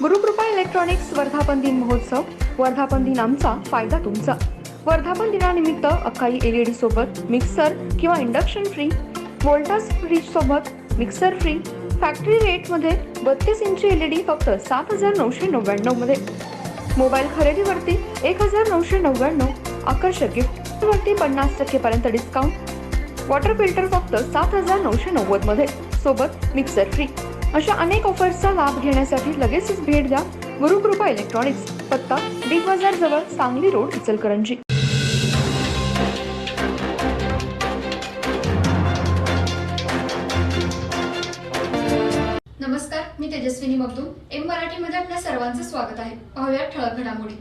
Gurukrupa electronics वर्धापन दिन महोत्सव. वर्धापन दिन आमचा, फायदा तुमचा. वर्धापन दिनानिमित्त अकाई LED सोबत मिक्सर किंवा इंडक्शन फ्री, वोल्टास फ्रीज सोबत मिक्सर फ्री, फॅक्टरी रेट मध्ये 32 इंची LED फक्त 7,999 मध्ये. मोबाईल खरेदीवरती 1,999, आकर्षक गिफ्ट वरती 50% पर्यंत डिस्काउंट. वॉटर फिल्टर फक्त 7,990 मध्ये, सोबत मिक्सर फ्री. अशा अनेक ऑफर्सचा लाभ घेण्यासाठी लगेचच भेट द्या गुरुकृपा इलेक्ट्रॉनिक्स, पत्ता बिग बाजार जवळ, सांगली रोड, इचलकरंजी. नमस्कार, मी तेजस्विनी मगदूम. एम मराठीमध्ये आपल्या सर्वांचं स्वागत आहे. पाहूया ठळक घडामोडी.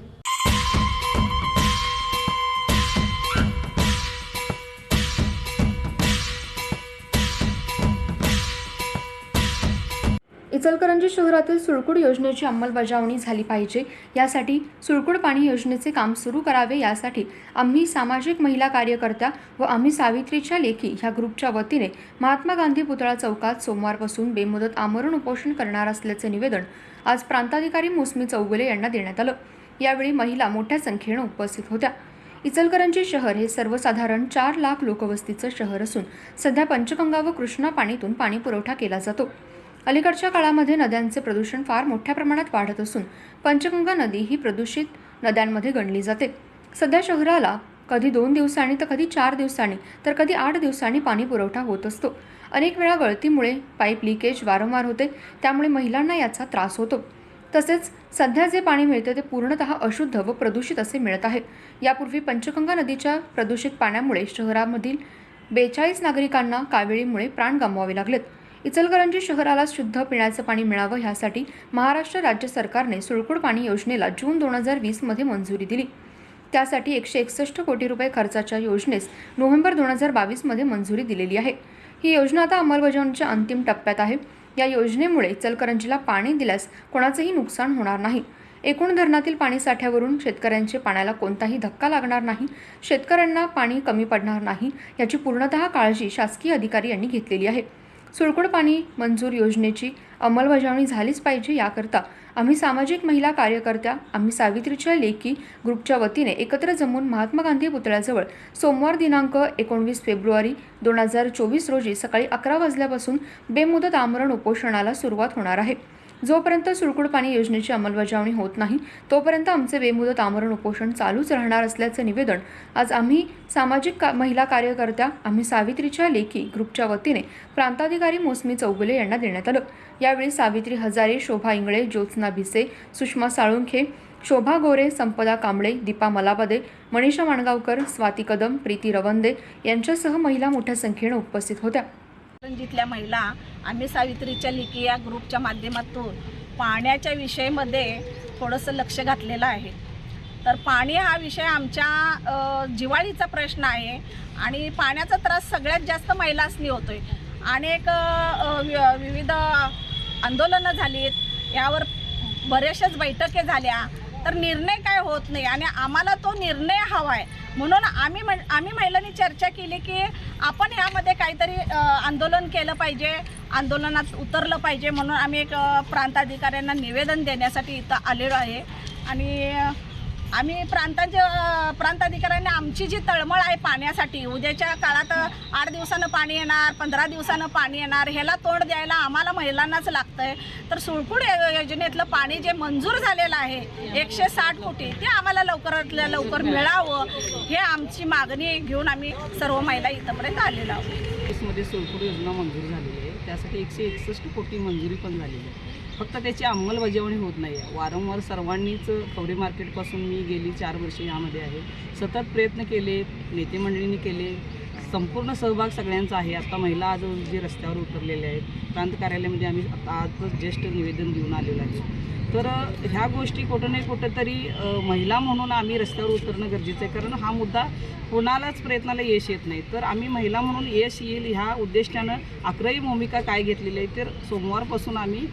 इचलकरंजी शहरातील सुळकुड योजनेची अंमलबजावणी झाली पाहिजे, यासाठी सुळकुड पाणी योजनेचे काम सुरू करावे, यासाठी आम्ही सामाजिक महिला कार्यकर्त्या व आम्ही सावित्रीच्या लेखी ह्या ग्रुपच्या वतीने महात्मा गांधी पुतळा चौकात सोमवारपासून बेमुदत आमरण उपोषण करणार असल्याचे निवेदन आज प्रांताधिकारी मोसमी चौगुले यांना देण्यात आलं. यावेळी महिला मोठ्या संख्येने उपस्थित होत्या. इचलकरंजी शहर हे सर्वसाधारण 4 लाख लोकवस्तीचं शहर असून सध्या पंचगंगा व कृष्णा पाणीतून पाणी पुरवठा केला जातो. अलीकडच्या काळामध्ये नद्यांचे प्रदूषण फार मोठ्या प्रमाणात वाढत असून पंचगंगा नदी ही प्रदूषित नद्यांमध्ये गणली जाते. सध्या शहराला कधी 2 दिवसांनी तर कधी 4 दिवसांनी तर कधी 8 दिवसांनी पाणी पुरवठा होत असतो. अनेक वेळा गळतीमुळे पाईप लिकेज वारंवार होते, त्यामुळे महिलांना याचा त्रास होतो. तसेच सध्या जे पाणी मिळते ते पूर्णतः अशुद्ध व प्रदूषित असे मिळत आहे. यापूर्वी पंचगंगा नदीच्या प्रदूषित पाण्यामुळे शहरामधील 42 नागरिकांना कावेळीमुळे प्राण गमवावे लागलेत. इचलकरंजी शहराला शुद्ध पिण्याचं पाणी मिळावं, यासाठी महाराष्ट्र राज्य सरकारने सुळकुड पाणी योजनेला जून 2020 मध्ये मंजुरी दिली. त्यासाठी 161 कोटी रुपये खर्चाच्या योजनेस नोव्हेंबर 2022 मध्ये मंजुरी दिलेली आहे. ही योजना आता अंमलबजावणीच्या अंतिम टप्प्यात आहे. या योजनेमुळे इचलकरंजीला पाणी दिल्यास कोणाचेही नुकसान होणार नाही. एकूण धरणातील पाणी साठ्यावरून शेतकऱ्यांचे पाण्याला कोणताही धक्का लागणार नाही, शेतकऱ्यांना पाणी कमी पडणार नाही, याची पूर्णतः काळजी शासकीय अधिकारी यांनी घेतलेली आहे. सुळकुड पाणी मंजूर योजनेची अंमलबजावणी झालीच पाहिजे, याकरता आम्ही सामाजिक महिला कार्यकर्त्या आम्ही सावित्रीच्या लेखी ग्रुपच्या वतीने एकत्र जमून महात्मा गांधी पुतळ्याजवळ सोमवार दिनांक 19 फेब्रुवारी 2024 रोजी सकाळी 11 वाजल्यापासून बेमुदत आमरण उपोषणाला सुरुवात होणार आहे. जोपर्यंत सुळकुड पाणी योजनेची अंमलबजावणी होत नाही तोपर्यंत आमचे बेमुदत आमरण उपोषण चालूच राहणार असल्याचे निवेदन आज आम्ही सामाजिक महिला कार्यकर्त्या आम्ही सावित्रीच्या लेखी ग्रुपच्या वतीने प्रांताधिकारी मोसमी चौगुले यांना देण्यात आलं. यावेळी सावित्री हजारे, शोभा इंगळे, ज्योत्स्ना भिसे, सुषमा साळुंखे, शोभा गोरे, संपदा कांबळे, दीपा मलापदे, मनीषा माणगावकर, स्वाती कदम, प्रीती रवंदे यांच्यासह महिला मोठ्या संख्येने उपस्थित होत्या. इचलकरंजीतल्या महिला आम्ही सावित्रीच्या लेखी या ग्रुपच्या माध्यमातून पाण्याच्या विषयामध्ये थोडंसं लक्ष घातलेलं आहे. तर पाणी हा विषय आमच्या जिव्हाळीचा प्रश्न आहे आणि पाण्याचा त्रास सगळ्यात जास्त महिलांनी होतोय. अनेक विविध आंदोलनं झालीत, यावर बऱ्याचशाच बैठकी झाल्या, तर निर्णय काय होत नाही आणि आम्हाला तो निर्णय हवा आहे. म्हणून आम्ही महिलांनी चर्चा केली की आपण यामध्ये काहीतरी आंदोलन केलं पाहिजे, आंदोलनात उतरलं पाहिजे. म्हणून आम्ही एक प्रांताधिकाऱ्यांना निवेदन देण्यासाठी इथं आलेलो आहे आणि आम्ही प्रांताधिकाऱ्यांनी आमची जी तळमळ आहे पाण्यासाठी, उद्याच्या काळात 8 दिवसानं पाणी येणार, 15 दिवसानं पाणी येणार, ह्याला तोंड द्यायला आम्हाला महिलांनाच लागतं आहे. तर सुळकुड योजनेतलं पाणी जे मंजूर झालेलं आहे 160 कोटी, ते आम्हाला लवकरातल्या लवकर मिळावं, हे आमची मागणी घेऊन आम्ही सर्व महिला इथंपर्यंत आलेलो आहोत. मध्ये सुळकुड योजना मंजूर झालेली आहे, त्यासाठी 161 कोटी मंजुरी पण झालेली आहे. फक्त त्याची अंमलबजावणी होत नाही आहे. वारंवार सर्वांनीच खवडे मार्केटपासून मी गेली 4 वर्षे यामध्ये आहे, सतत प्रयत्न केले, नेते मंडळींनी केले, संपूर्ण सहभाग सगळ्यांचा आहे. आता महिला आज जे रस्त्यावर उतरलेले आहेत, प्रांत कार्यालयामध्ये आम्ही आज ज्येष्ठ निवेदन देऊन आलेलं आहे. तर ह्या गोष्टी कुठं नाही कुठंतरी महिला म्हणून आम्ही रस्त्यावर उतरणं गरजेचं आहे, कारण हा मुद्दा कोणालाच प्रयत्नाला यश येत नाही. तर आम्ही महिला म्हणून यश येईल ह्या उद्देशानं 11ही भूमिका काय घेतलेली आहे, तर सोमवारपासून आम्ही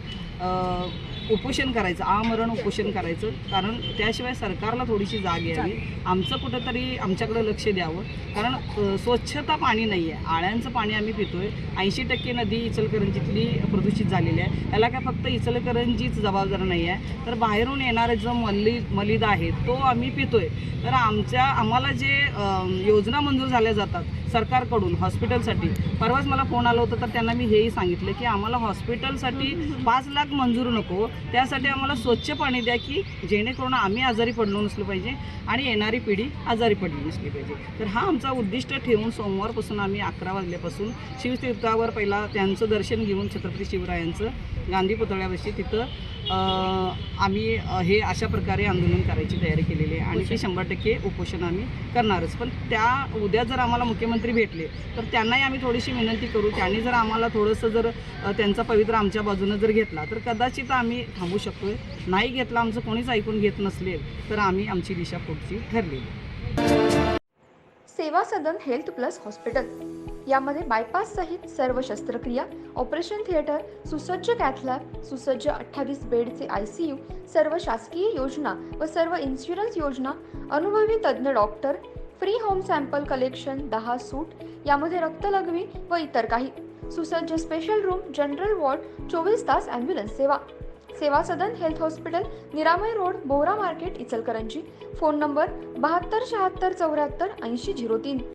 उपोषण करायचं, आमरण उपोषण करायचं, कारण त्याशिवाय सरकारला थोडीशी जाग यावी, आमचं कुठंतरी आमच्याकडे लक्ष द्यावं. कारण स्वच्छता पाणी नाही आहे, आळ्यांचं पाणी आम्ही पितोय. 80% नदी इचलकरंजीतली प्रदूषित झालेली आहे. याला काय फक्त इचलकरंजीच जबाबदार नाही आहे, तर बाहेरून येणारे जो मलिदा आहे तो आम्ही पितोय. तर आम्हाला जे योजना मंजूर झाल्या जातात सरकारकडून हॉस्पिटलसाठी, परवाच मला फोन आला होता, तर त्यांना मी हेही सांगितलं की आम्हाला हॉस्पिटलसाठी 5 लाख मंजूर नको, त्यासाठी आम्हाला स्वच्छ पाणी द्या, की जेणेकरून आम्ही आजारी पडलो नसलो पाहिजे आणि येणारी पिढी आजारी पडली नसली पाहिजे. तर हा आमचा उद्दिष्ट ठेवून सोमवारपासून आम्ही 11 वाजल्यापासून शिवतीर्थावर पहिला त्यांचं दर्शन घेऊन छत्रपती शिवरायांचं गांधी पुतळ्यापाशी तिथं आम्ही हे अशा प्रकारे आंदोलन करायची तयारी केलेली आहे आणि ते 100% उपोषण आम्ही करणारच. पण उद्या जर आम्हाला मुख्यमंत्री भेटले तर त्यांनाही आम्ही थोडीशी विनंती करू, त्यांनी जर आम्हाला थोडंसं जर त्यांचा पवित्र आमच्या बाजूनं जर घेतला तर कदाचित आम्ही थांबू शकतोय. नाही घेतला, आमचं कोणीच ऐकून घेत नसले तर आम्ही आमची दिशा पुढची ठरली. सेवा सदन हेल्थ प्लस हॉस्पिटल यामध्ये बायपास सहित सर्व शस्त्रक्रिया, ऑपरेशन थिएटर, सुसज्ज कॅथ लॅब, सुसज्ज 28 बेडचे ICU, सर्व शासकीय योजना व सर्व इन्शुरन्स योजना, अनुभवी तज्ज्ञ doctor, free home sample collection, 10 सूट, यामध्ये रक्तलघवी व इतर काही, सुसज्ज स्पेशल रूम, जनरल वॉर्ड, 24 तास ॲम्ब्युलन्स सेवा. सेवा सदन हेल्थ हॉस्पिटल, निरामय road, Bohra market, Ichalkaranji. Phone number 72 76 74 80 03.